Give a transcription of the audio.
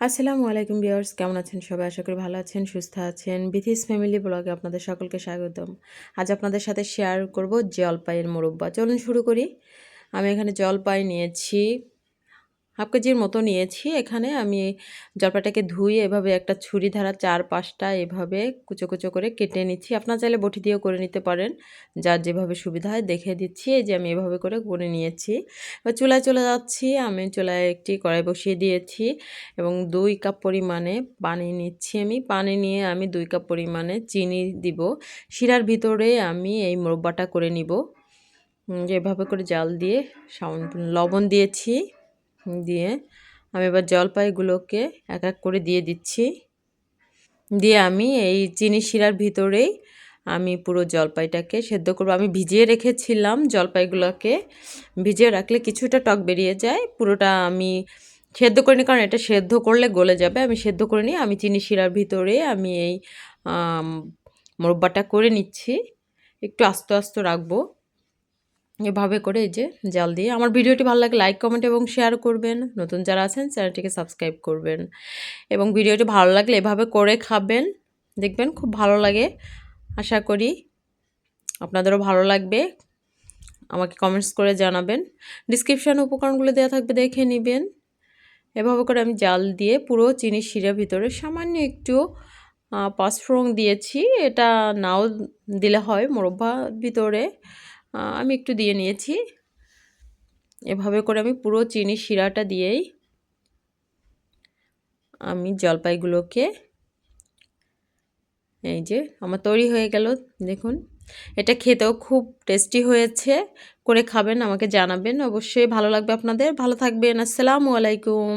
আসসালামু আলাইকুম ভিউয়ার্স, কেমন আছেন সবাই? আশা করি ভালো আছেন, সুস্থ আছেন। বিথিস ফ্যামিলি ব্লগে আপনাদের সকলকে স্বাগতম। আজ আপনাদের সাথে শেয়ার করব জলপাইয়ের মোরব্বা। চলুন শুরু করি। আমি এখানে জলপাই নিয়েছি, হাফ কেজির মতো নিয়েছি। এখানে আমি জলপাইটাকে ধুয়ে এভাবে একটা ছুরি ধারা 4-5টা এভাবে কুচো কুচো করে কেটে নিচ্ছি। আপনারা চাইলে বটি দিয়েও করে নিতে পারেন, যার যেভাবে সুবিধা হয়। দেখে দিচ্ছি, এই যে আমি এভাবে করে নিয়েছি। এবার চুলায় চলে যাচ্ছি। আমি চুলায় একটি কড়াই বসিয়ে দিয়েছি এবং 2 কাপ পরিমাণে পানি নিচ্ছি। পানি নিয়ে আমি 2 কাপ পরিমাণে চিনি দিব। শিরার ভিতরে আমি এই মোরব্বাটা করে নিব। যেভাবে করে জাল দিয়ে লবণ দিয়েছি। দিয়ে আমি এবার জলপাইগুলোকে এক এক করে দিয়ে দিচ্ছি। দিয়ে আমি এই চিনি শিরার ভিতরেই আমি পুরো জলপাইটাকে সেদ্ধ করব। আমি ভিজিয়ে রেখেছিলাম জলপাইগুলোকে। ভিজিয়ে রাখলে কিছুটা টক বেরিয়ে যায়। পুরোটা আমি সেদ্ধ করিনি, কারণ এটা সেদ্ধ করলে গলে যাবে। আমি সেদ্ধ করে নিয়ে আমি চিনি শিরার ভিতরে আমি এই মোরব্বাটা করে নিচ্ছি। একটু আস্তে আস্তে রাখবো। এভাবে করে এই যে জাল দিয়ে। আমার ভিডিওটি ভালো লাগে লাইক, কমেন্ট এবং শেয়ার করবেন। নতুন যারা আছেন চ্যানেলটিকে সাবস্ক্রাইব করবেন এবং ভিডিওটি ভালো লাগলে এভাবে করে খাবেন, দেখবেন খুব ভালো লাগে। আশা করি আপনাদেরও ভালো লাগবে। আমাকে কমেন্টস করে জানাবেন। ডিসক্রিপশানে উপকরণগুলো দেওয়া থাকবে, দেখে নেবেন। এভাবে করে আমি জাল দিয়ে পুরো চিনি শিরার ভিতরে সামান্য একটু পাঁচফোড়ন দিয়েছি। এটা নাও দিলে হয় মোরব্বার ভিতরে, আমি একটু দিয়ে নিয়েছি। এভাবে করে আমি পুরো চিনি শিরাটা দিয়েই আমি জলপাইগুলোকে, এই যে আমার তৈরি হয়ে গেল। দেখুন, এটা খেতেও খুব টেস্টি হয়েছে। করে খাবেন, আমাকে জানাবেন। অবশ্যই ভালো লাগবে আপনাদের। ভালো থাকবেন। আসসালামু আলাইকুম।